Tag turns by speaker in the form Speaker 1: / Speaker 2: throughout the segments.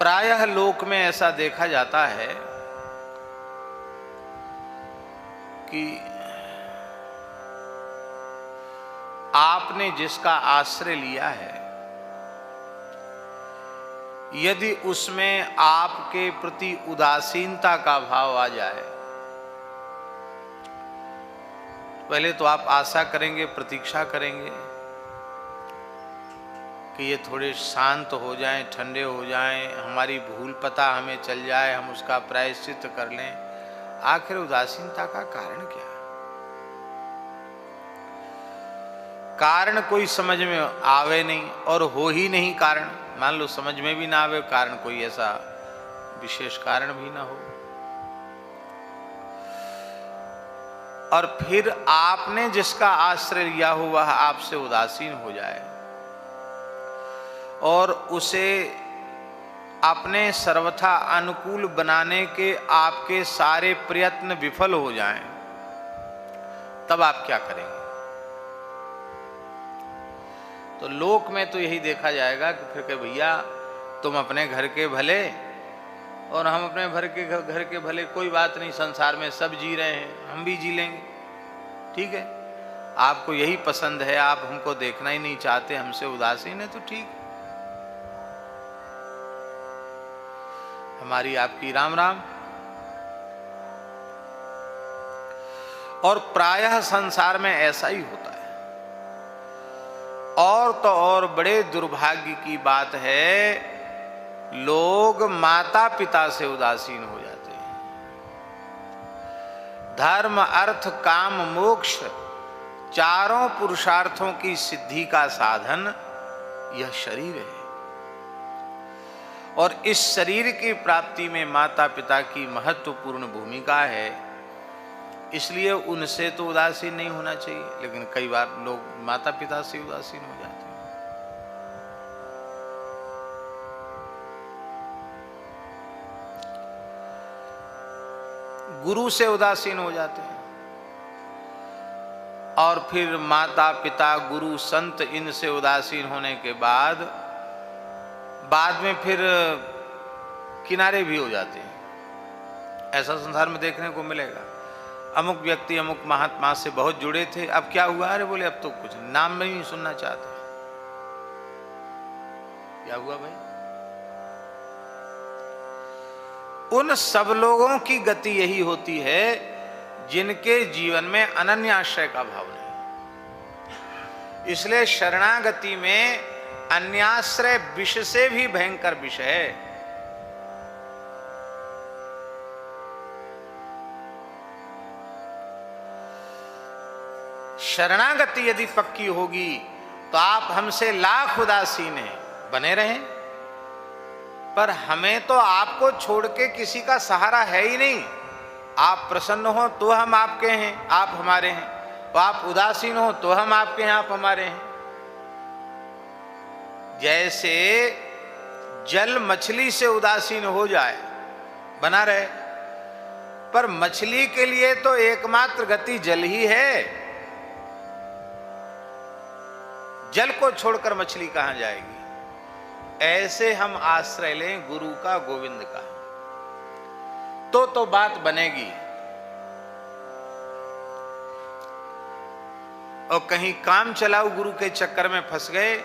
Speaker 1: प्रायः लोक में ऐसा देखा जाता है कि आपने जिसका आश्रय लिया है, यदि उसमें आपके प्रति उदासीनता का भाव आ जाए, पहले तो आप आशा करेंगे, प्रतीक्षा करेंगे कि ये थोड़े शांत हो जाएं, ठंडे हो जाएं, हमारी भूल पता हमें चल जाए, हम उसका प्रायश्चित कर लें। आखिर उदासीनता का कारण क्या है? कारण कोई समझ में आवे नहीं और हो ही नहीं कारण। मान लो समझ में भी ना आवे कारण, कोई ऐसा विशेष कारण भी ना हो, और फिर आपने जिसका आश्रय लिया हो वह आपसे उदासीन हो जाए और उसे अपने सर्वथा अनुकूल बनाने के आपके सारे प्रयत्न विफल हो जाएं, तब आप क्या करेंगे? तो लोक में तो यही देखा जाएगा कि फिर के भैया तुम अपने घर के भले और हम अपने घर के भले, कोई बात नहीं, संसार में सब जी रहे हैं, हम भी जी लेंगे, ठीक है। आपको यही पसंद है, आप हमको देखना ही नहीं चाहते, हमसे उदासीन है, तो ठीक, हमारी आपकी राम राम। और प्रायः संसार में ऐसा ही होता है। और तो और बड़े दुर्भाग्य की बात है, लोग माता पिता से उदासीन हो जाते हैं। धर्म, अर्थ, काम, मोक्ष, चारों पुरुषार्थों की सिद्धि का साधन यह शरीर है, और इस शरीर की प्राप्ति में माता पिता की महत्वपूर्ण भूमिका है, इसलिए उनसे तो उदासीन नहीं होना चाहिए। लेकिन कई बार लोग माता पिता से उदासीन हो जाते हैं। गुरु से उदासीन हो जाते हैं, और फिर माता पिता, गुरु, संत, इनसे उदासीन होने के बाद में फिर किनारे भी हो जाते हैं। ऐसा संसार में देखने को मिलेगा। अमुक व्यक्ति अमुक महात्मा से बहुत जुड़े थे, अब क्या हुआ? अरे बोले अब तो कुछ नाम में ही सुनना चाहते। क्या हुआ भाई? उन सब लोगों की गति यही होती है जिनके जीवन में अनन्याश्रय का भाव नहीं। इसलिए शरणागति में अन्याश्रय विष से भी भयंकर विष है। शरणागति यदि पक्की होगी तो आप हमसे लाख उदासीन हैं, बने रहें, पर हमें तो आपको छोड़ के किसी का सहारा है ही नहीं। आप प्रसन्न हो तो हम आपके हैं, आप हमारे हैं, तो आप उदासीन हो तो हम आपके हैं, आप हमारे हैं। जैसे जल मछली से उदासीन हो जाए, बना रहे, पर मछली के लिए तो एकमात्र गति जल ही है। जल को छोड़कर मछली कहां जाएगी? ऐसे हम आश्रय लें गुरु का, गोविंद का, तो बात बनेगी। और कहीं काम चलाऊ गुरु के चक्कर में फंस गए,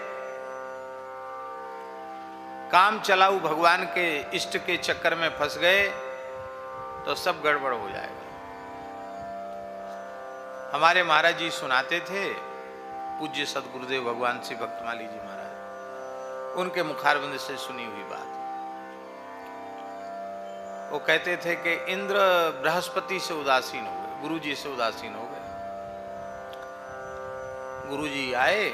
Speaker 1: काम चलाऊ भगवान के इष्ट के चक्कर में फंस गए, तो सब गड़बड़ हो जाएगा। हमारे महाराज जी सुनाते थे, पूज्य सदगुरुदेव भगवान श्री भक्तमाली जी महाराज, उनके मुखारविंद से सुनी हुई बात। वो कहते थे कि इंद्र बृहस्पति से उदासीन हो गए, गुरु जी से उदासीन हो गए। गुरु जी आए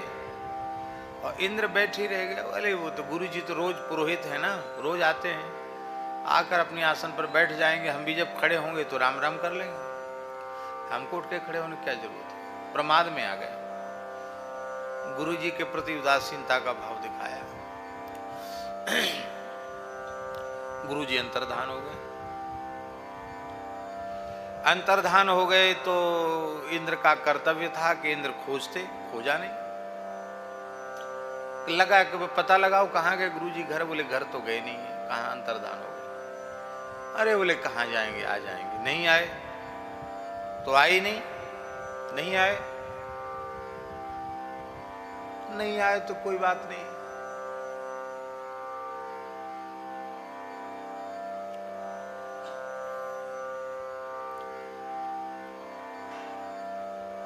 Speaker 1: और इंद्र बैठी रह गए। अरे वो तो गुरु जी तो रोज पुरोहित है ना, रोज आते हैं, आकर अपने आसन पर बैठ जाएंगे, हम भी जब खड़े होंगे तो राम राम कर लेंगे, हमको उठ के खड़े होने की क्या जरूरत है? प्रमाद में आ गए, गुरु जी के प्रति उदासीनता का भाव दिखाया। गुरु जी अंतर्धान हो गए। अंतर्धान हो गए तो इंद्र का कर्तव्य था कि इंद्र खोजते, खोजा नहीं। लगा कि पता लगाओ कहाँ गए गुरु जी, घर? बोले घर तो गए नहीं है। कहाँ अंतर्धान हो गए। अरे बोले कहाँ जाएंगे, आ जाएंगे। नहीं आए तो आए ही नहीं, नहीं आए, नहीं आए तो कोई बात नहीं।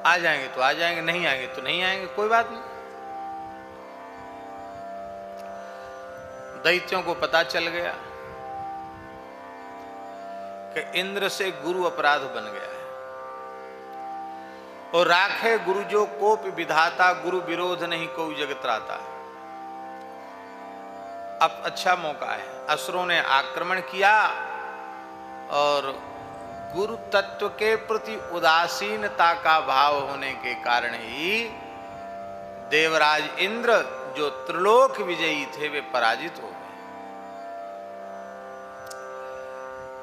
Speaker 1: आ जाएंगे तो आ जाएंगे, नहीं आएंगे तो नहीं आएंगे, कोई बात नहीं। दैत्यों को पता चल गया कि इंद्र से गुरु अपराध बन गया है, और राखे गुरु जो कोप विधाता, गुरु विरोध नहीं को जगत राता। अब अच्छा मौका है। असुरों ने आक्रमण किया और गुरु तत्व के प्रति उदासीनता का भाव होने के कारण ही देवराज इंद्र जो त्रिलोक विजयी थे वे पराजित हो गए।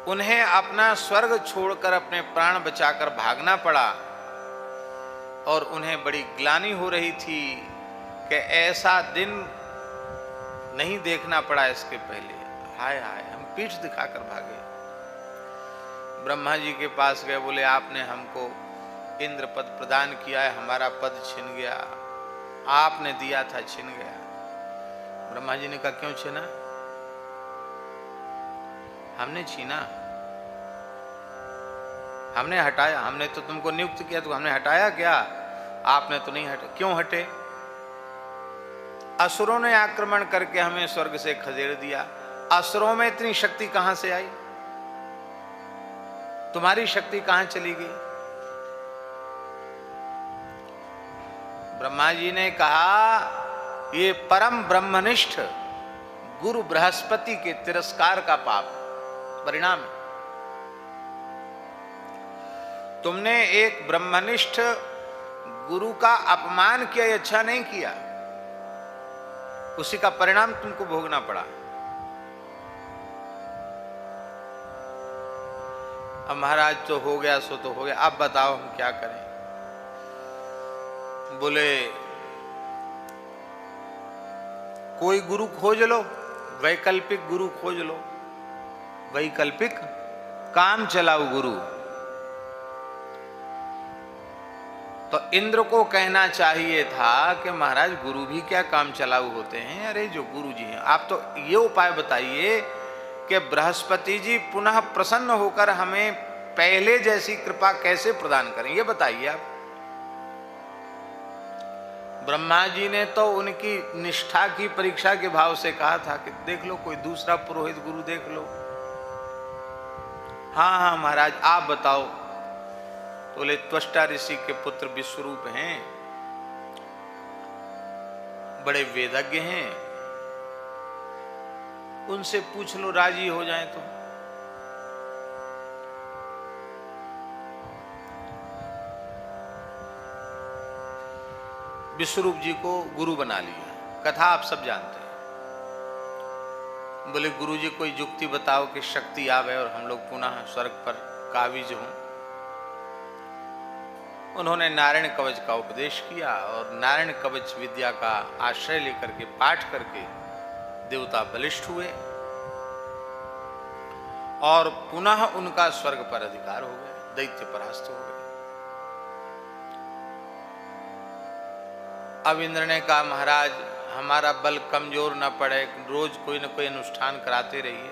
Speaker 1: उन्हें अपना स्वर्ग छोड़कर अपने प्राण बचाकर भागना पड़ा, और उन्हें बड़ी ग्लानि हो रही थी कि ऐसा दिन नहीं देखना पड़ा इसके पहले। हाय हाय, हम पीठ दिखाकर भागे। ब्रह्मा जी के पास गए, बोले आपने हमको इंद्र पद प्रदान किया है, हमारा पद छिन गया, आपने दिया था छिन गया। ब्रह्मा जी ने कहा क्यों छिना? हमने छीना? हमने हटाया? हमने तो तुमको नियुक्त किया, तो हमने हटाया क्या? आपने तो नहीं हटे। क्यों हटे? असुरों ने आक्रमण करके हमें स्वर्ग से खदेड़ दिया। असुरों में इतनी शक्ति कहां से आई? तुम्हारी शक्ति कहां चली गई? ब्रह्मा जी ने कहा ये परम ब्रह्मनिष्ठ गुरु बृहस्पति के तिरस्कार का पाप परिणाम है। तुमने एक ब्रह्मनिष्ठ गुरु का अपमान किया, ये अच्छा नहीं किया, उसी का परिणाम तुमको भोगना पड़ा। अब महाराज तो हो गया सो तो हो गया, अब बताओ हम क्या करें? बोले कोई गुरु खोज लो, वैकल्पिक गुरु खोज लो, वैकल्पिक काम चलाऊ गुरु। तो इंद्र को कहना चाहिए था कि महाराज गुरु भी क्या काम चलाऊ होते हैं? अरे जो गुरु जी हैं, आप तो ये उपाय बताइए कि बृहस्पति जी पुनः प्रसन्न होकर हमें पहले जैसी कृपा कैसे प्रदान करें, ये बताइए आप। ब्रह्मा जी ने तो उनकी निष्ठा की परीक्षा के भाव से कहा था कि देख लो कोई दूसरा पुरोहित गुरु देख लो। हाँ हाँ महाराज आप बताओ। बोले त्वष्टा ऋषि के पुत्र विश्वरूप हैं, बड़े वेदज्ञ हैं, उनसे पूछ लो राजी हो जाए तो। विश्वरूप जी को गुरु बना लिया। कथा आप सब जानते हैं। बोले गुरु जी कोई युक्ति बताओ कि शक्ति आवे और हम लोग पुनः स्वर्ग पर काबिज हों। उन्होंने नारायण कवच का उपदेश किया और नारायण कवच विद्या का आश्रय लेकर के पाठ करके देवता बलिष्ठ हुए और पुनः उनका स्वर्ग पर अधिकार हो गया, दैत्य परास्त हो गए। अब इंद्र ने कहा महाराज हमारा बल कमजोर न पड़े, रोज कोई न कोई अनुष्ठान कराते रहिए,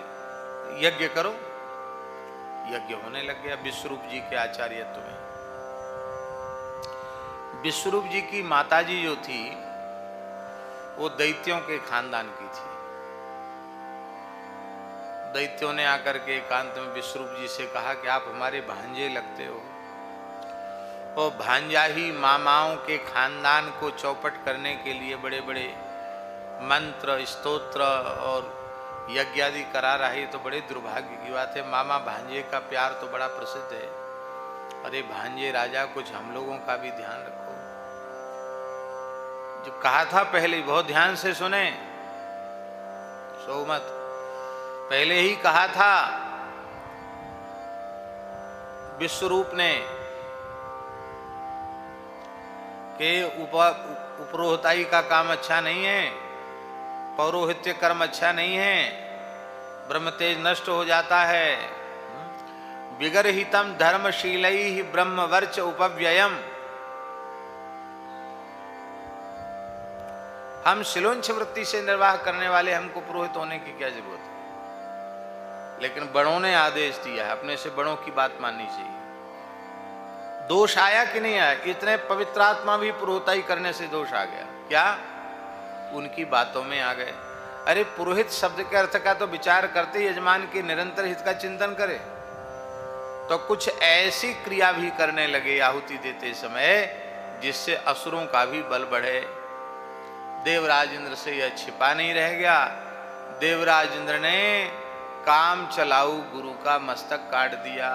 Speaker 1: यज्ञ करो। यज्ञ होने लग गया विश्वरूप जी के आचार्यत्व में। विश्वरूप जी की माताजी जो थी वो दैत्यों के खानदान की थी। दैत्यों ने आकर के एकांत में विश्वरूप जी से कहा कि आप हमारे भांजे लगते हो, और भांजा ही मामाओं के खानदान को चौपट करने के लिए बड़े बड़े मंत्र स्तोत्र और यज्ञ आदि करा रहा है, तो बड़े दुर्भाग्य की बात है। मामा भांजे का प्यार तो बड़ा प्रसिद्ध है। अरे भांजे राजा कुछ हम लोगों का भी ध्यान रखो। जो कहा था पहले, बहुत ध्यान से सुने, सो मत, पहले ही कहा था विश्वरूप ने कि उपरोहताई का काम अच्छा नहीं है, पौरोहित्य कर्म अच्छा नहीं है, ब्रह्म तेज नष्ट हो जाता है। विगर्हितम धर्मशीलैः ब्रह्मवर्च उपव्ययम। हम शिलोंच वृत्ति से निर्वाह करने वाले, हमको पुरोहित होने की क्या जरूरत है? लेकिन बड़ों ने आदेश दिया है, अपने से बड़ों की बात माननी चाहिए। दोष आया कि नहीं आया? इतने पवित्र आत्मा भी पुरोहिताई करने से दोष आ गया। क्या? उनकी बातों में आ गए। अरे पुरोहित शब्द के अर्थ का तो विचार करते यजमान के निरंतर हित का चिंतन करे, तो कुछ ऐसी क्रिया भी करने लगे आहुति देते समय जिससे असुरों का भी बल बढ़े। देवराज इंद्र से यह छिपा नहीं रह गया। देवराज इंद्र ने काम चलाऊ गुरु का मस्तक काट दिया।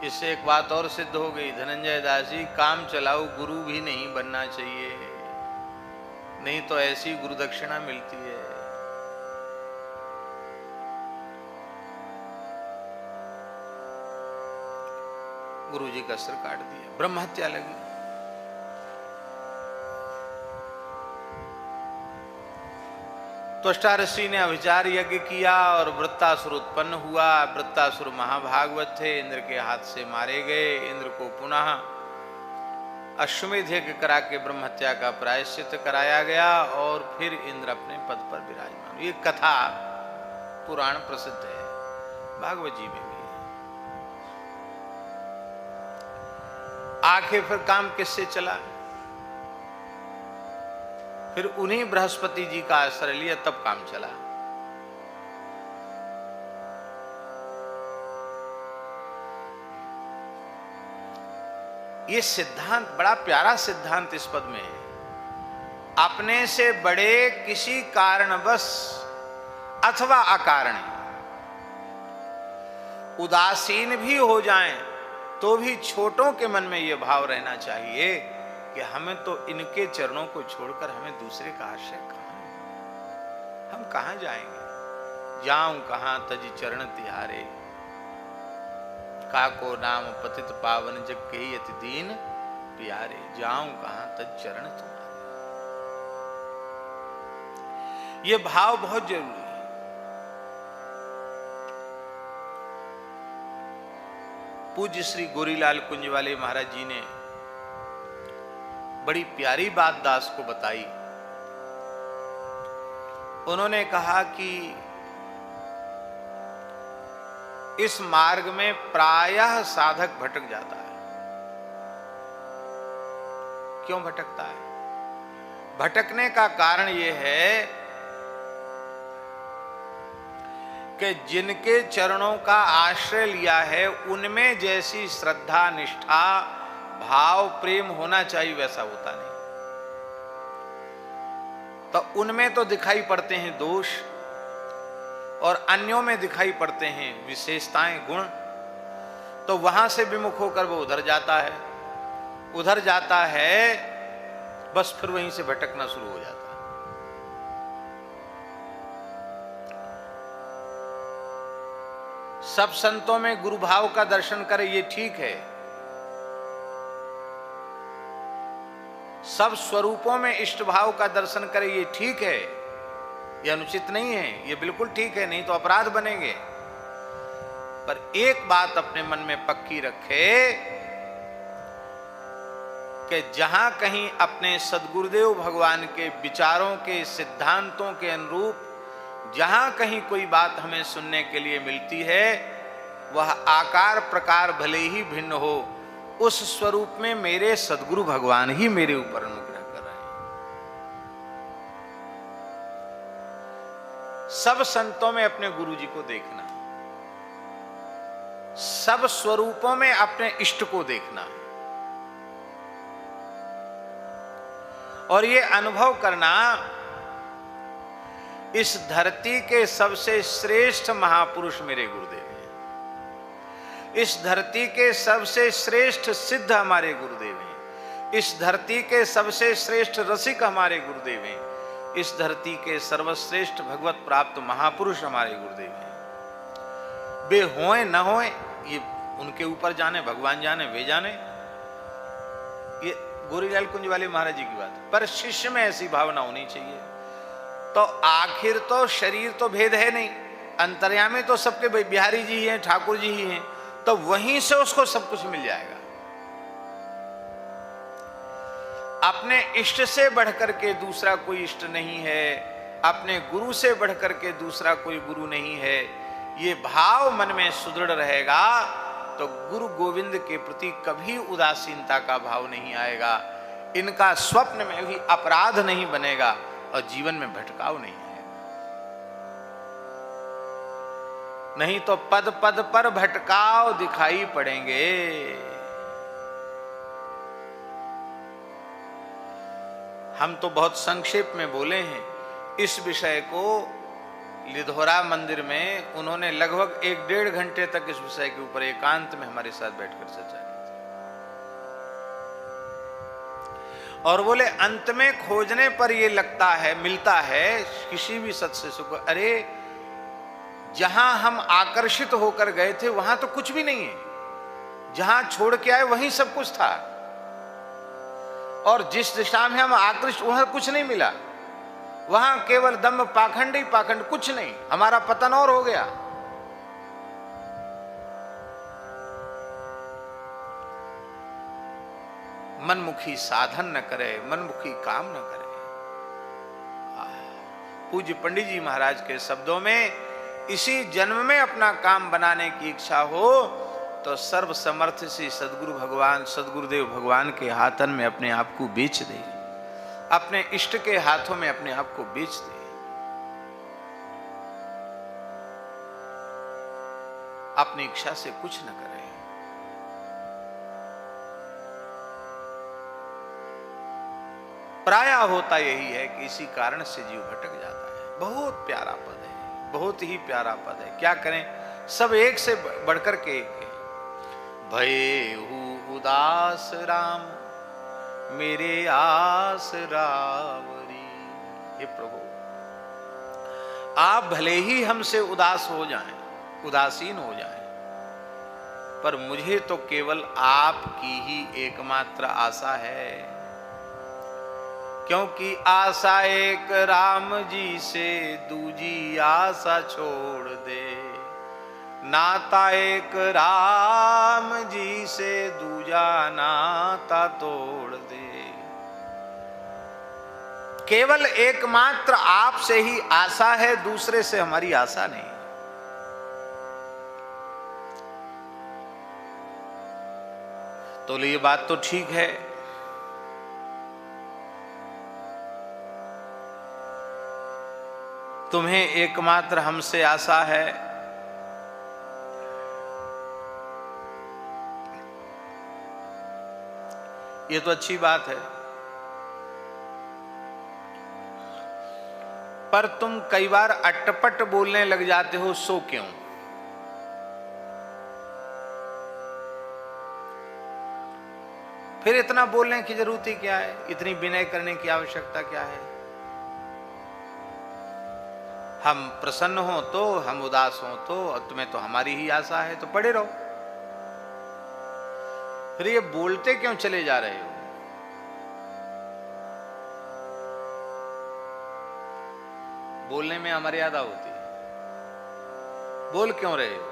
Speaker 1: इससे एक बात और सिद्ध हो गई, धनंजय दास जी, काम चलाऊ गुरु भी नहीं बनना चाहिए, नहीं तो ऐसी गुरु दक्षिणा मिलती है। गुरु जी का सिर काट दिया, ब्रह्म हत्या लगी। त्वष्टा ऋषि ने अभिचार यज्ञ किया और वृत्तासुर उत्पन्न हुआ। वृत्तासुर महाभागवत थे, इंद्र के हाथ से मारे गए। इंद्र को पुनः अश्वमेध यज्ञ करा के ब्रह्म हत्या का प्रायश्चित कराया गया और फिर इंद्र अपने पद पर विराजमान। ये कथा पुराण प्रसिद्ध है, भागवत जी में भी है। आखिर फिर काम किससे चला? फिर उन्हीं बृहस्पति जी का आश्रय लिया, तब काम चला। ये सिद्धांत बड़ा प्यारा सिद्धांत इस पद में है। अपने से बड़े किसी कारणवश अथवा अकारण उदासीन भी हो जाएं, तो भी छोटों के मन में यह भाव रहना चाहिए कि हमें तो इनके चरणों को छोड़कर हमें दूसरे का आश्रय कहां है? हम कहां जाएंगे? जाऊं कहां तज चरण तिहारे, काको नाम पतित पावन जग के यति दीन प्यारे। जाऊं कहां तज चरण तुम्हारे। ये भाव बहुत जरूरी है। पूज्य श्री गोरीलाल कुंजवाले महाराज जी ने बड़ी प्यारी बात दास को बताई। उन्होंने कहा कि इस मार्ग में प्रायः साधक भटक जाता है। क्यों भटकता है? भटकने का कारण यह है कि जिनके चरणों का आश्रय लिया है उनमें जैसी श्रद्धा, निष्ठा, भाव, प्रेम होना चाहिए वैसा होता नहीं। तो उनमें तो दिखाई पड़ते हैं दोष और अन्यों में दिखाई पड़ते हैं विशेषताएं, गुण। तो वहां से विमुख होकर वो उधर जाता है, उधर जाता है, बस फिर वहीं से भटकना शुरू हो जाता है। सब संतों में गुरु भाव का दर्शन करे ये ठीक है, सब स्वरूपों में इष्ट भाव का दर्शन करे ये ठीक है, ये अनुचित नहीं है, ये बिल्कुल ठीक है, नहीं तो अपराध बनेंगे। पर एक बात अपने मन में पक्की रखे कि जहां कहीं अपने सद्गुरुदेव भगवान के विचारों के, सिद्धांतों के अनुरूप जहां कहीं कोई बात हमें सुनने के लिए मिलती है, वह आकार प्रकार भले ही भिन्न हो, उस स्वरूप में मेरे सद्गुरु भगवान ही मेरे ऊपर अनुग्रह कर रहे हैं। सब संतों में अपने गुरु जी को देखना, सब स्वरूपों में अपने इष्ट को देखना और ये अनुभव करना, इस धरती के सबसे श्रेष्ठ महापुरुष मेरे गुरुदेव हैं, इस धरती के सबसे श्रेष्ठ सिद्ध हमारे गुरुदेव हैं, इस धरती के सबसे श्रेष्ठ रसिक हमारे गुरुदेव हैं, इस धरती के सर्वश्रेष्ठ भगवत प्राप्त महापुरुष हमारे गुरुदेव हैं। वे होए न होए ये उनके ऊपर जाने, भगवान जाने, वे जाने। ये गोरीलाल कुंजवाले महाराज जी की बात। पर शिष्य में ऐसी भावना होनी चाहिए तो आखिर तो शरीर तो भेद है नहीं, अंतर्यामी तो सबके बिहारी जी ही हैं, ठाकुर जी ही हैं, तो वहीं से उसको सब कुछ मिल जाएगा। अपने इष्ट से बढ़कर के दूसरा कोई इष्ट नहीं है, अपने गुरु से बढ़कर के दूसरा कोई गुरु नहीं है। ये भाव मन में सुदृढ़ रहेगा तो गुरु गोविंद के प्रति कभी उदासीनता का भाव नहीं आएगा, इनका स्वप्न में भी अपराध नहीं बनेगा और जीवन में भटकाव नहीं आएगा। नहीं तो पद पद पर भटकाव दिखाई पड़ेंगे। हम तो बहुत संक्षेप में बोले हैं इस विषय को। लिधोरा मंदिर में उन्होंने लगभग 1-1.5 घंटे तक इस विषय के ऊपर एकांत में हमारे साथ बैठकर चर्चा की थी, और बोले अंत में खोजने पर यह लगता है, मिलता है किसी भी सत्य सुख, अरे जहां हम आकर्षित होकर गए थे वहां तो कुछ भी नहीं है, जहां छोड़ के आए वहीं सब कुछ था, और जिस दिशा में हम आकृष्ट वहां कुछ नहीं मिला, वहां केवल दम्भ पाखंड ही पाखंड, कुछ नहीं, हमारा पतन और हो गया। मनमुखी साधन न करे, मनमुखी काम न करे। पूज्य पंडित जी महाराज के शब्दों में, इसी जन्म में अपना काम बनाने की इच्छा हो तो सर्व समर्थ से सदगुरु भगवान, सदगुरुदेव भगवान के हाथन में अपने आप को बेच दे, अपने इष्ट के हाथों में अपने आप को बेच दे। अपनी इच्छा से कुछ न करे। प्रायः होता यही है कि इसी कारण से जीव भटक जाता है। बहुत प्यारा पद है, बहुत ही प्यारा पद है। क्या करें, सब एक से बढ़कर के एक है। भयहु उदास राम मेरे आस रावरी। हे प्रभु, आप भले ही हमसे उदास हो जाएं, उदासीन हो जाएं, पर मुझे तो केवल आपकी ही एकमात्र आशा है, क्योंकि आशा एक राम जी से दूजी आशा छोड़ दे, नाता एक राम जी से दूजा नाता तोड़ दे। केवल एकमात्र आपसे ही आशा है, दूसरे से हमारी आशा नहीं। तो ये बात तो ठीक है, तुम्हें एकमात्र हमसे आशा है, ये तो अच्छी बात है, पर तुम कई बार अटपट बोलने लग जाते हो, सो क्यों? फिर इतना बोलने की जरूरत ही क्या है? इतनी विनय करने की आवश्यकता क्या है? हम प्रसन्न हो तो, हम उदास हो तो, और तुम्हें तो हमारी ही आशा है, तो पड़े रहो। फिर ये बोलते क्यों चले जा रहे हो? बोलने में अमर्यादा होती है, बोल क्यों रहे हो?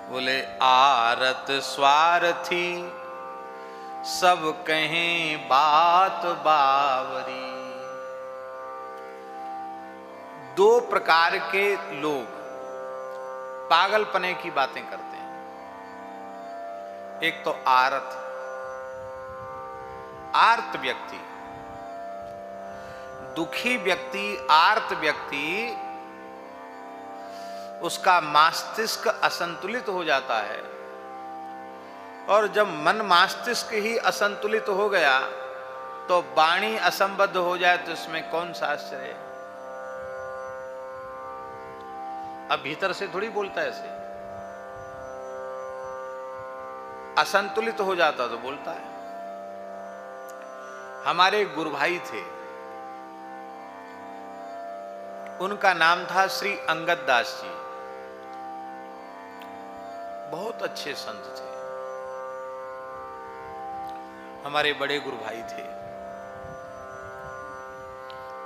Speaker 1: बोले आरत स्वार्थी सब कहें बात बावरी। दो प्रकार के लोग पागलपने की बातें करते हैं। एक तो आर्त, आर्त व्यक्ति, दुखी व्यक्ति, आर्त व्यक्ति, उसका मस्तिष्क असंतुलित हो जाता है, और जब मन मस्तिष्क ही असंतुलित हो गया तो वाणी असंबद्ध हो जाए तो इसमें कौन सा आश्चर्य है? अब भीतर से थोड़ी बोलता है, ऐसे असंतुलित हो जाता तो बोलता है। हमारे गुरु भाई थे, उनका नाम था श्री अंगद दास जी, बहुत अच्छे संत थे, हमारे बड़े गुरु भाई थे।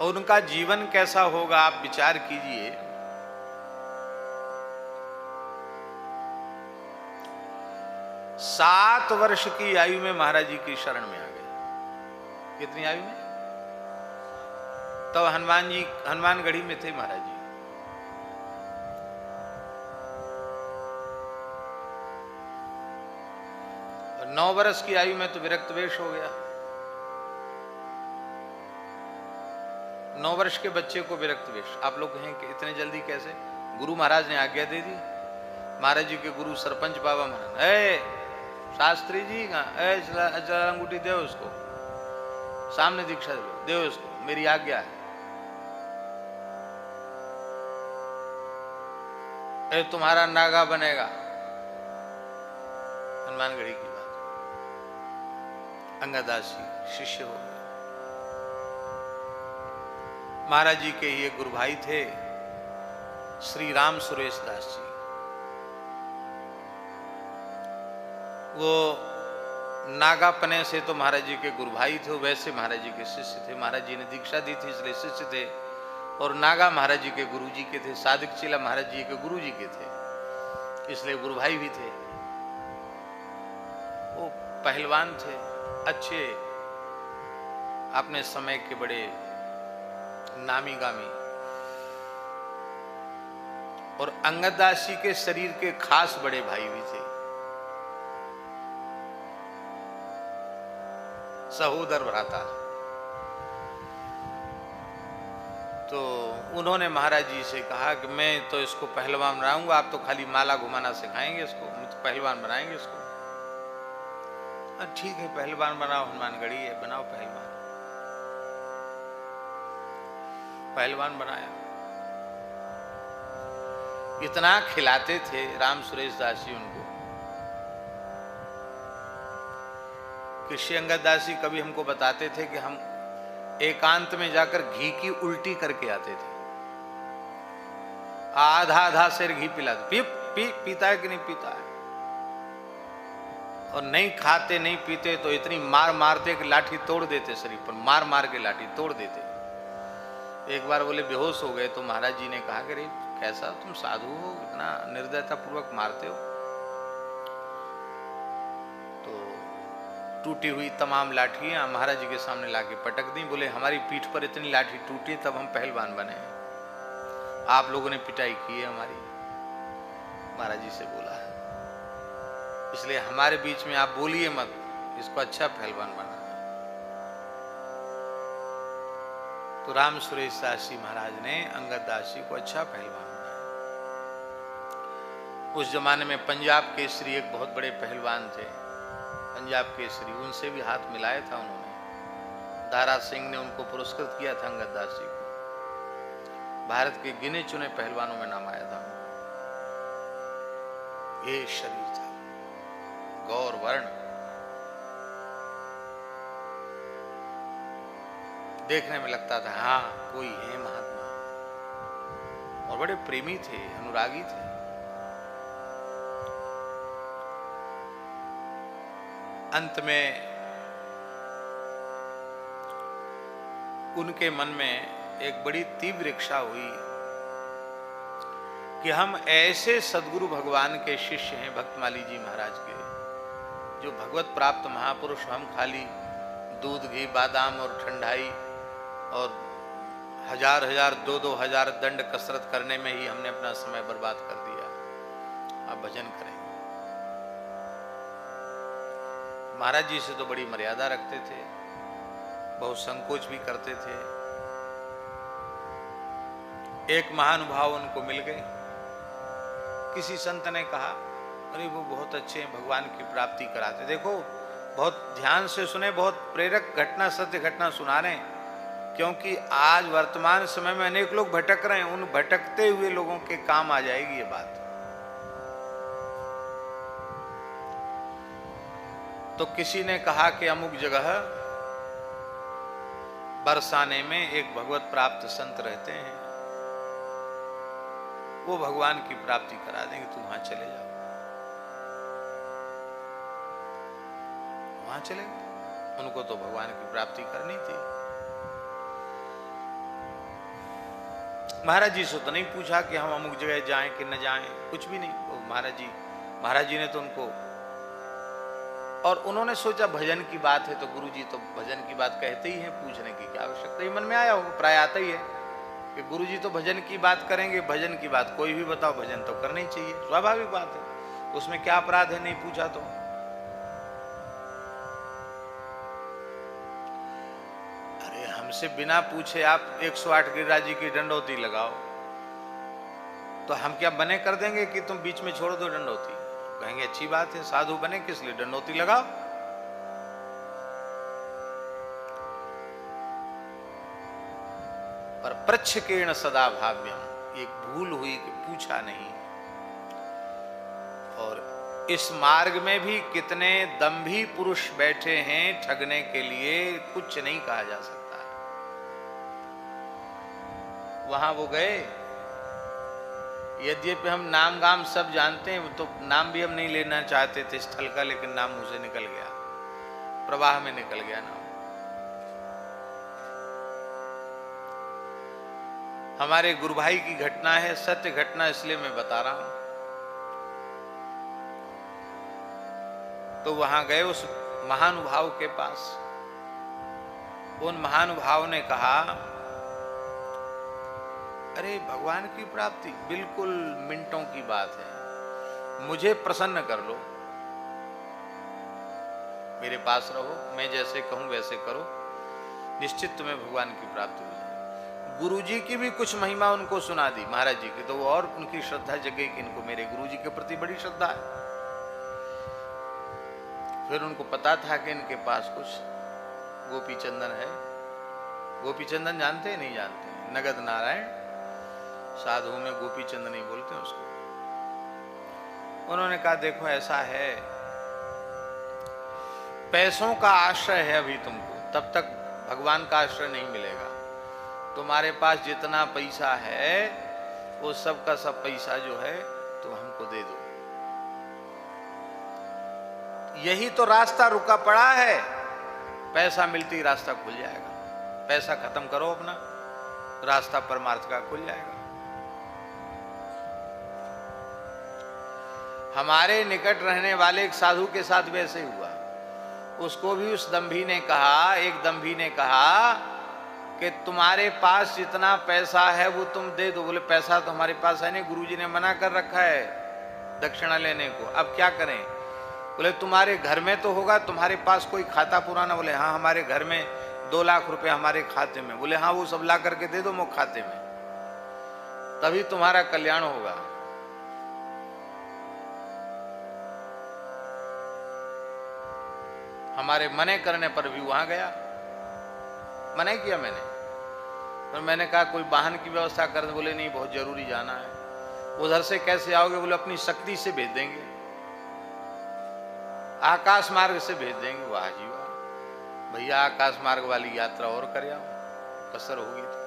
Speaker 1: और उनका जीवन कैसा होगा आप विचार कीजिए। 7 वर्ष की आयु में महाराज जी की शरण में आ गए। कितनी आयु में? तब हनुमानगढ़ी में थे महाराज जी। और 9 वर्ष की आयु में तो विरक्त वेश हो गया। 9 वर्ष के बच्चे को विरक्त वेश। आप लोग कहें कि इतने जल्दी कैसे? गुरु महाराज ने आज्ञा दे दी। महाराज जी के गुरु सरपंच बाबा महाराज, शास्त्री जी कहाँ? अंगूठी दे उसको, सामने दीक्षा दे उसको, मेरी आज्ञा है। तुम्हारा नागा बनेगा। हनुमानगढ़ी की बात। अंगदास जी शिष्य हो गए। महाराज जी के ये गुरु भाई थे श्री राम सुरेश दास जी। वो नागापने से तो महाराज जी के गुरु भाई थे, वैसे महाराज जी के शिष्य थे। महाराज जी ने दीक्षा दी थी इसलिए शिष्य थे। और नागा महाराज जी के गुरु जी के थे। सादिक चिला महाराज जी के गुरु जी के थे, इसलिए गुरु भाई भी थे। वो पहलवान थे, अच्छे, अपने समय के बड़े नामी गामी। और अंगदास जी के शरीर के खास बड़े भाई भी थे, सहोदर भ्राता। तो उन्होंने महाराज जी से कहा कि मैं तो इसको पहलवान बनाऊंगा, आप तो खाली माला घुमाना सिखाएंगे इसको, हम तो पहलवान बनाएंगे इसको। ठीक है, पहलवान बनाओ, हनुमानगढ़ी है, बनाओ पहलवान। पहलवान बनाया। इतना खिलाते थे राम सुरेश दास जी उनको कि श्री अंगद दास जी कभी हमको बताते थे कि हम एकांत में जाकर घी की उल्टी करके आते थे। आधा आधा शेर घी पिलाते। पीता है कि नहीं पीता है? और नहीं खाते नहीं पीते तो इतनी मार मारते कि लाठी तोड़ देते, शरीर पर मार मार के लाठी तोड़ देते। एक बार बोले बेहोश हो गए तो महाराज जी ने कहा कि रे कैसा तुम साधु हो, इतना निर्दयता पूर्वक मारते हो। तो टूटी हुई तमाम लाठियां महाराज जी के सामने लाके पटक दी। बोले हमारी पीठ पर इतनी लाठी टूटी तब हम पहलवान बने, आप लोगों ने पिटाई की है हमारी। महाराज जी से बोला, इसलिए हमारे बीच में आप बोलिए मत, इसको अच्छा पहलवान बना। तो राम सुरेश दास जी महाराज ने अंगद दास जी को अच्छा पहलवान बनाया। उस जमाने में पंजाब केसरी एक बहुत बड़े पहलवान थे, पंजाब केसरी, उनसे भी हाथ मिलाया था उन्होंने। दारा सिंह ने उनको पुरस्कृत किया था अंगद दास जी को। भारत के गिने चुने पहलवानों में नाम आया था। ये शरीर था गौर वर्ण, देखने में लगता था हाँ कोई है महात्मा। और बड़े प्रेमी थे, अनुरागी थे। अंत में उनके मन में एक बड़ी तीव्र इच्छा हुई कि हम ऐसे सदगुरु भगवान के शिष्य हैं, भक्तमाली जी महाराज के, जो भगवत प्राप्त महापुरुष, हम खाली दूध घी बादाम और ठंडाई और हजार हजार 2-2 हजार दंड कसरत करने में ही हमने अपना समय बर्बाद कर दिया। आप भजन करें। महाराज जी से तो बड़ी मर्यादा रखते थे, बहुत संकोच भी करते थे। एक महानुभाव उनको मिल गए। किसी संत ने कहा अरे वो बहुत अच्छे हैं, भगवान की प्राप्ति कराते। देखो बहुत ध्यान से सुने, बहुत प्रेरक घटना, सत्य घटना सुना रहे हैं, क्योंकि आज वर्तमान समय में अनेक लोग भटक रहे हैं। उन भटकते हुए लोगों के काम आ जाएगी ये बात। तो किसी ने कहा कि अमुक जगह बरसाने में एक भगवत प्राप्त संत रहते हैं, वो भगवान की प्राप्ति करा देंगे, तुम वहां चले जाओ। वहां चले गए। उनको तो भगवान की प्राप्ति करनी थी। महाराज जी से तो नहीं पूछा कि हम अमुक जगह जाएं कि न जाएं, कुछ भी नहीं। वो महाराज जी ने तो उनको, और उन्होंने सोचा भजन की बात है तो गुरु जी तो भजन की बात कहते ही हैं, पूछने की क्या आवश्यकता, ही मन में आया होगा, प्राय आता ही है कि गुरु जी तो भजन की बात करेंगे, भजन की बात कोई भी बताओ, भजन तो करना ही चाहिए, स्वाभाविक बात है, उसमें क्या अपराध है, नहीं पूछा तो। अरे हमसे बिना पूछे आप 108 गिरिराज जी की डंडौती लगाओ तो हम क्या बने कर देंगे कि तुम बीच में छोड़ दो डंडौती? कहेंगे अच्छी बात है, साधु बने किस लिए, डंडौती लगाओ। पर प्रच्छकेण सदा भाव्यम, एक भूल हुई कि पूछा नहीं। और इस मार्ग में भी कितने दंभी पुरुष बैठे हैं ठगने के लिए, कुछ नहीं कहा जा सकता है। वहां वो गए, यद्यपि हम नाम गाम सब जानते हैं, तो नाम भी हम नहीं लेना चाहते थे स्थल का, लेकिन नाम मुंह से निकल गया, प्रवाह में निकल गया नाम। हमारे गुरु भाई की घटना है, सत्य घटना, इसलिए मैं बता रहा हूं। तो वहां गए उस महानुभाव के पास, उन महानुभाव ने कहा अरे भगवान की प्राप्ति बिल्कुल मिनटों की बात है, मुझे प्रसन्न कर लो, मेरे पास रहो, मैं जैसे कहूं वैसे करो, निश्चित तुम्हें भगवान की प्राप्ति हो जाए। गुरु जी की भी कुछ महिमा उनको सुना दी महाराज जी की, तो वो और उनकी श्रद्धा जगे कि इनको मेरे गुरु जी के प्रति बड़ी श्रद्धा है। फिर उनको पता था कि इनके पास कुछ गोपी चंदन है। गोपी चंदन जानते हैं नहीं जानते? नगद नारायण, साधुओं में गोपी चंद नहीं बोलते उसको। उन्होंने कहा देखो ऐसा है, पैसों का आश्रय है अभी तुमको, तब तक भगवान का आश्रय नहीं मिलेगा। तुम्हारे पास जितना पैसा है वो सब का सब पैसा जो है तुम हमको दे दो, यही तो रास्ता रुका पड़ा है, पैसा मिलती रास्ता खुल जाएगा। पैसा खत्म करो अपना, रास्ता परमार्थ का खुल जाएगा। हमारे निकट रहने वाले एक साधु के साथ वैसे ही हुआ। उसको भी उस दंभी ने कहा, एक दंभी ने कहा कि तुम्हारे पास जितना पैसा है वो तुम दे दो। बोले पैसा तो हमारे पास है नहीं, गुरुजी ने मना कर रखा है दक्षिणा लेने को, अब क्या करें? बोले तुम्हारे घर में तो होगा, तुम्हारे पास कोई खाता पुराना? बोले हाँ हमारे घर में 2 लाख रुपए हमारे खाते में। बोले हाँ वो सब ला करके दे दो मुख खाते में, तभी तुम्हारा कल्याण होगा। हमारे मने करने पर भी वहां गया, मना किया मैंने, तो मैंने कहा कोई वाहन की व्यवस्था कर दे। बोले नहीं बहुत जरूरी जाना है। उधर से कैसे आओगे? बोले अपनी शक्ति से भेज देंगे, आकाश मार्ग से भेज देंगे। वाह जी वाह, भैया आकाश मार्ग वाली यात्रा और कर आओ, कसर होगी तो।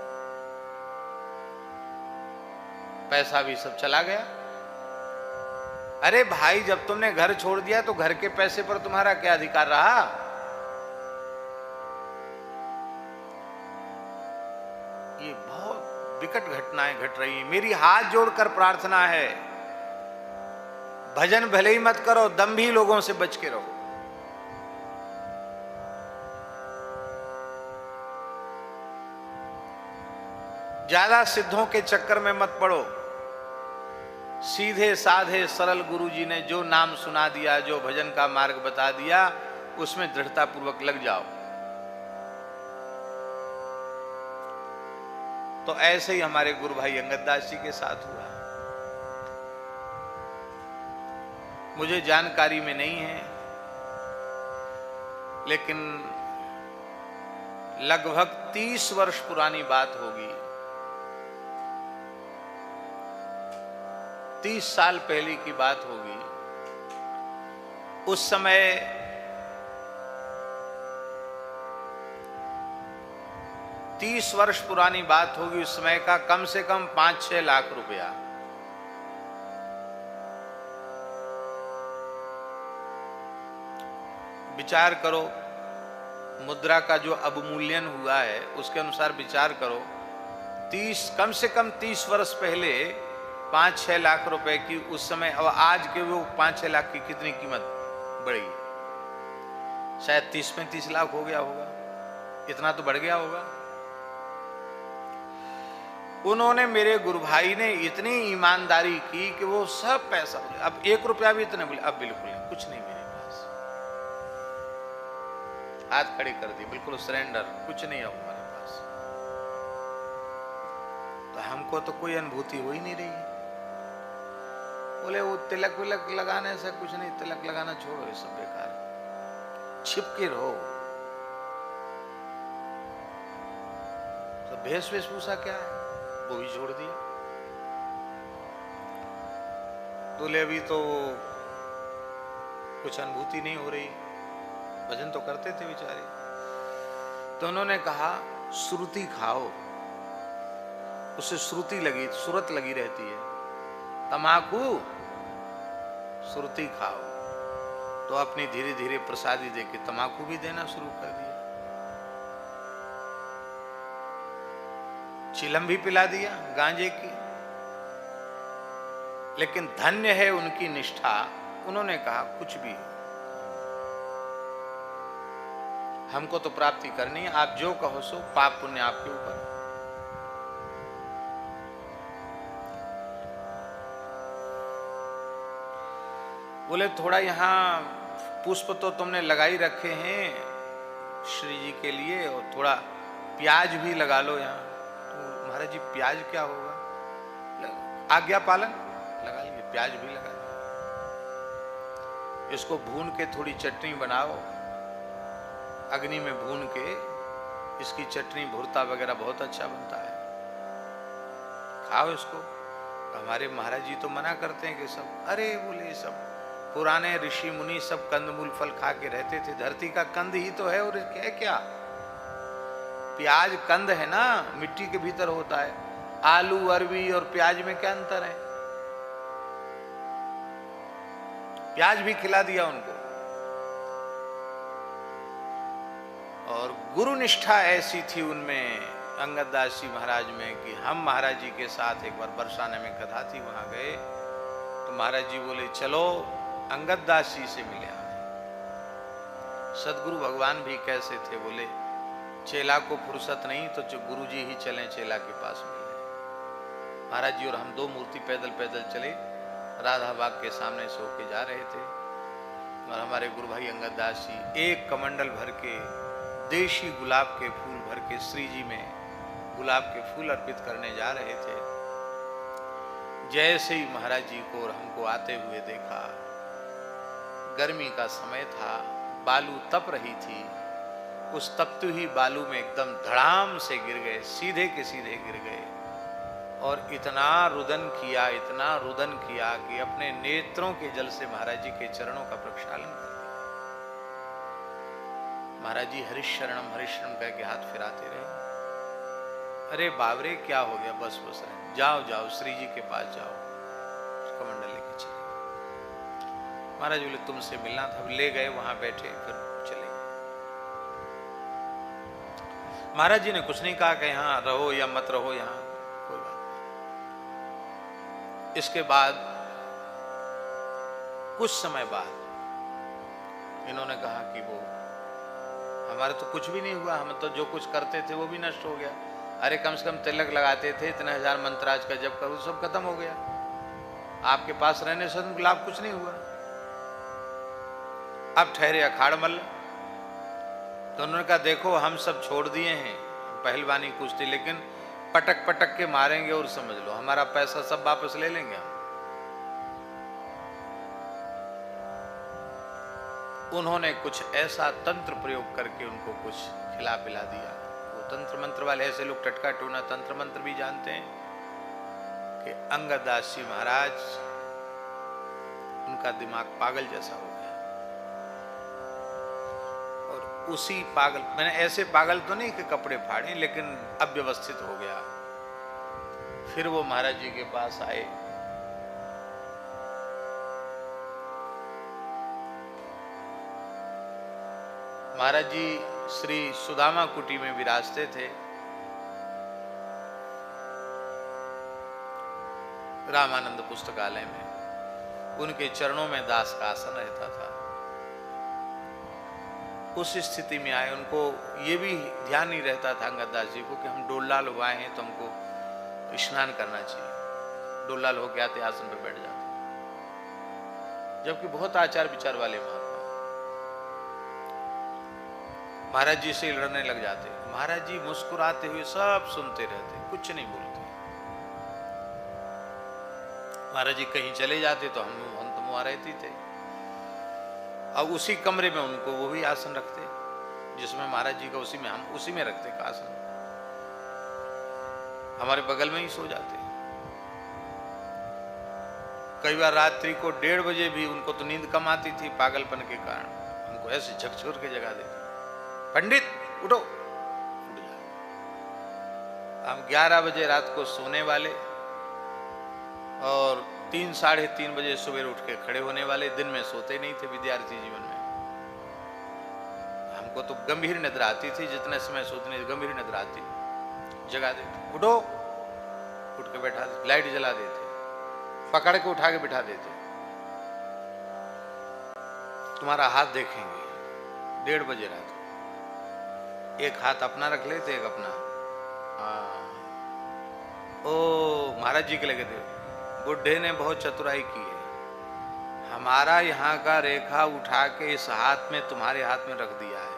Speaker 1: पैसा भी सब चला गया। अरे भाई जब तुमने घर छोड़ दिया तो घर के पैसे पर तुम्हारा क्या अधिकार रहा? ये बहुत विकट घटनाएं घट रही हैं। मेरी हाथ जोड़कर प्रार्थना है, भजन भले ही मत करो, दंभी लोगों से बच के रहो। ज्यादा सिद्धों के चक्कर में मत पड़ो। सीधे साधे सरल गुरु जी ने जो नाम सुना दिया, जो भजन का मार्ग बता दिया, उसमें दृढ़ता पूर्वक लग जाओ। तो ऐसे ही हमारे गुरु भाई अंगद दास जी के साथ हुआ। मुझे जानकारी में नहीं है, लेकिन लगभग 30 वर्ष पुरानी बात होगी, 30 साल पहले की बात होगी। उस समय 30 वर्ष पुरानी बात होगी, उस समय का कम से कम 5-6 लाख रुपया। विचार करो, मुद्रा का जो अवमूल्यन हुआ है उसके अनुसार विचार करो, कम से कम 30 वर्ष पहले 5-6 लाख रुपए की उस समय, अब आज के वो 5-6 लाख की कितनी कीमत बढ़ी, शायद 30-35 लाख हो गया होगा, इतना तो बढ़ गया होगा। उन्होंने, मेरे गुरु भाई ने इतनी ईमानदारी की कि वो सब पैसा बोले, अब 1 रुपया भी इतने बोले, अब बिल्कुल नहीं, कुछ नहीं मेरे पास, हाथ खड़े कर दिए, बिल्कुल सरेंडर, कुछ नहीं है हमारे पास। तो हमको तो कोई अनुभूति हो ही नहीं रही। बोले वो तिलक विलक लगाने से कुछ नहीं, तिलक लगाना छोड़ो, ये सब बेकार, छिपके रहो। तो भेष वेशभूषा क्या है, वो भी छोड़ दिया। बोले अभी तो कुछ अनुभूति नहीं हो रही, भजन तो करते थे बेचारे। तो उन्होंने कहा श्रुति खाओ, उससे श्रुति लगी, सुरत लगी रहती है। तमाकू श्रुति खाओ, तो अपनी धीरे धीरे प्रसादी देके तमाकू भी देना शुरू कर दिया, चिलम भी पिला दिया गांजे की। लेकिन धन्य है उनकी निष्ठा, उन्होंने कहा कुछ भी हमको तो प्राप्ति करनी है, आप जो कहो सो, पाप पुण्य आपके ऊपर। बोले थोड़ा यहाँ पुष्प तो तुमने लगाई रखे हैं श्री जी के लिए, और थोड़ा प्याज भी लगा लो यहाँ। तो महाराज जी प्याज क्या होगा, आज्ञा पालन, लगा लिए, प्याज भी लगा लिया। इसको भून के थोड़ी चटनी बनाओ, अग्नि में भून के, इसकी चटनी भुरता वगैरह बहुत अच्छा बनता है, खाओ इसको। हमारे महाराज जी तो मना करते हैं कि सब, अरे बोले सब पुराने ऋषि मुनि सब कंदमूल फल खा के रहते थे, धरती का कंद ही तो है, और है क्या, प्याज कंद है ना, मिट्टी के भीतर होता है। आलू अरबी और प्याज में क्या अंतर है, प्याज भी खिला दिया उनको। और गुरु निष्ठा ऐसी थी उनमें, अंगद दास जी महाराज में, कि हम महाराज जी के साथ एक बार बरसाने में कथा थी, वहां गए तो महाराज जी बोले चलो अंगद दास जी से मिले आए। सदगुरु भगवान भी कैसे थे, बोले चेला को फुर्सत नहीं तो जो गुरु जी ही चलें चेला के पास मिलने। महाराज जी और हम 2 मूर्ति पैदल पैदल चले, राधा बाग के सामने से होके जा रहे थे, और हमारे गुरु भाई अंगद दास जी एक कमंडल भर के देशी गुलाब के फूल भर के श्री जी में गुलाब के फूल अर्पित करने जा रहे थे। जैसे ही महाराज जी को और हमको आते हुए देखा, गर्मी का समय था, बालू तप रही थी, उस तपती हुई बालू में एकदम धड़ाम से गिर गए, सीधे के सीधे गिर गए, और इतना रुदन किया, इतना रुदन किया कि अपने नेत्रों के जल से महाराज जी के चरणों का प्रक्षालन कर दिया। महाराज जी हरिशरणम हरिशरणम कह के हाथ फिराते रहे। अरे बाबरे क्या हो गया, बस बस रहे, जाओ जाओ श्री जी के पास जाओ, कमंडल लेके चले। महाराज बोले तुमसे मिलना था, ले गए, वहां बैठे, फिर चले गए। महाराज जी ने कुछ नहीं कहा कि यहाँ रहो या मत रहो, यहाँ कोई बात नहीं। इसके बाद कुछ समय बाद इन्होंने कहा कि वो हमारे तो कुछ भी नहीं हुआ, हम तो जो कुछ करते थे वो भी नष्ट हो गया। अरे कम से कम तिलक लगाते थे, इतने 1000 मंत्राज का जप करो, सब खत्म हो गया, आपके पास रहने से उनको लाभ कुछ नहीं हुआ। अब ठहरे अखाड़ मल्ल। तो उन्होंने कहा देखो हम सब छोड़ दिए हैं पहलवानी कुश्ती, लेकिन पटक पटक के मारेंगे और समझ लो हमारा पैसा सब वापस ले लेंगे हम। उन्होंने कुछ ऐसा तंत्र प्रयोग करके उनको कुछ खिला पिला दिया। वो तंत्र मंत्र वाले ऐसे लोग टटका टोना तंत्र मंत्र भी जानते हैं कि अंगद दास जी महाराज, उनका दिमाग पागल जैसा हो गया। और उसी पागल, मैंने ऐसे पागल तो नहीं कि कपड़े फाड़े, लेकिन अव्यवस्थित हो गया। फिर वो महाराज जी के पास आए। महाराज जी श्री सुदामा कुटी में विराजते थे। रामानंद पुस्तकालय में, उनके चरणों में दास का आसन रहता था। उस स्थिति में आए, उनको ये भी ध्यान नहीं रहता था अंगद दास जी को कि हम डोल-लाल हुए हैं तो हमको स्नान करना चाहिए। डोल-लाल होके आते, आसन पे बैठ जाते, जबकि बहुत आचार विचार वाले महात्मा। महाराज जी से लड़ने लग जाते, महाराज जी मुस्कुराते हुए सब सुनते रहते, कुछ नहीं बोलते। महाराज जी कहीं चले जाते तो हम तो वहां रहते थे। अब उसी कमरे में उनको वो भी आसन रखते जिसमें महाराज जी का, उसी में रखते का आसन, हमारे बगल में ही सो जाते। कई बार रात्रि को 1:30 बजे भी उनको तो नींद कम आती थी पागलपन के कारण, उनको ऐसे झकझोर के जगा देते, पंडित उठो, उठ जाओ। हम 11 बजे रात को सोने वाले और 3 साढ़े 3 बजे सुबह उठ के खड़े होने वाले। दिन में सोते नहीं थे विद्यार्थी जीवन में। हमको तो गंभीर निद्रा आती थी, जितने समय सोते गंभीर निद्रा आती, जगा देते, उठो, उठ के बैठा देते, लाइट जला देते, पकड़ के उठा के बिठा देते, तुम्हारा हाथ देखेंगे। 1:30 बजे रात को एक हाथ अपना रख लेते, एक अपना। ओ महाराज जी के लगे थे, बुढ़े ने बहुत चतुराई की है, हमारा यहाँ का रेखा उठा के इस हाथ में तुम्हारे हाथ में रख दिया है।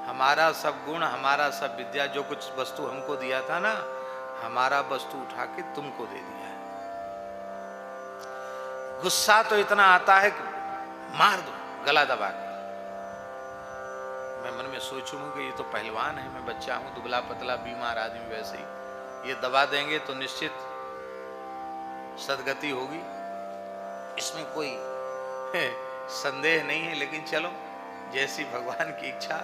Speaker 1: हमारा सब गुण, हमारा सब विद्या, जो कुछ वस्तु हमको दिया था ना, हमारा वस्तु उठा के तुमको दे दिया है। गुस्सा तो इतना आता है कि मार दो गला दबा के। मैं मन में सोचूंगा कि ये तो पहलवान है, मैं बच्चा हूं, दुबला पतला बीमार आदमी, वैसे ही ये दबा देंगे तो निश्चित सदगति होगी, इसमें कोई संदेह नहीं है। लेकिन चलो, जैसी भगवान की इच्छा।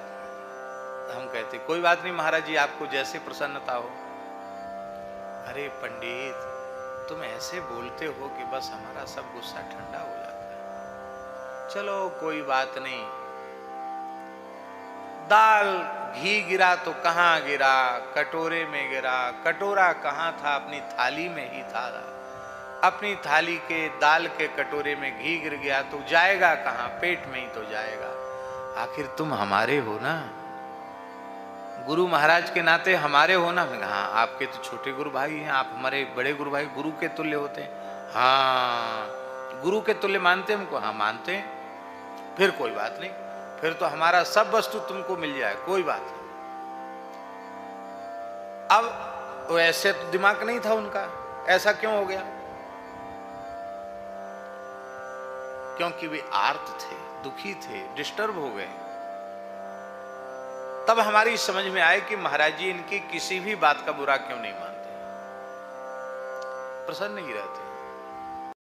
Speaker 1: हम कहते कोई बात नहीं महाराज जी, आपको जैसे प्रसन्नता हो। अरे पंडित, तुम ऐसे बोलते हो कि बस हमारा सब गुस्सा ठंडा हो जाता है। चलो कोई बात नहीं, दाल घी गिरा तो कहाँ गिरा, कटोरे में गिरा, कटोरा कहाँ था, अपनी थाली में ही था। अपनी थाली के दाल के कटोरे में घी गिर गया तो जाएगा कहाँ, पेट में ही तो जाएगा। आखिर तुम हमारे हो ना, गुरु महाराज के नाते हमारे हो ना। हाँ, आपके तो छोटे गुरु भाई हैं, आप हमारे बड़े गुरु भाई, गुरु के तुल्य होते हैं। हाँ, गुरु के तुल्य मानते हैं हमको? हाँ मानते हैं। फिर कोई बात नहीं, फिर तो हमारा सब वस्तु तुमको मिल जाए, कोई बात नहीं। अब वो ऐसे तो दिमाग नहीं था उनका, ऐसा क्यों हो गया? क्योंकि वे आर्त थे, दुखी थे, डिस्टर्ब हो गए। तब हमारी समझ में आए कि महाराज जी इनकी किसी भी बात का बुरा क्यों नहीं मानते, प्रसन्न नहीं रहते।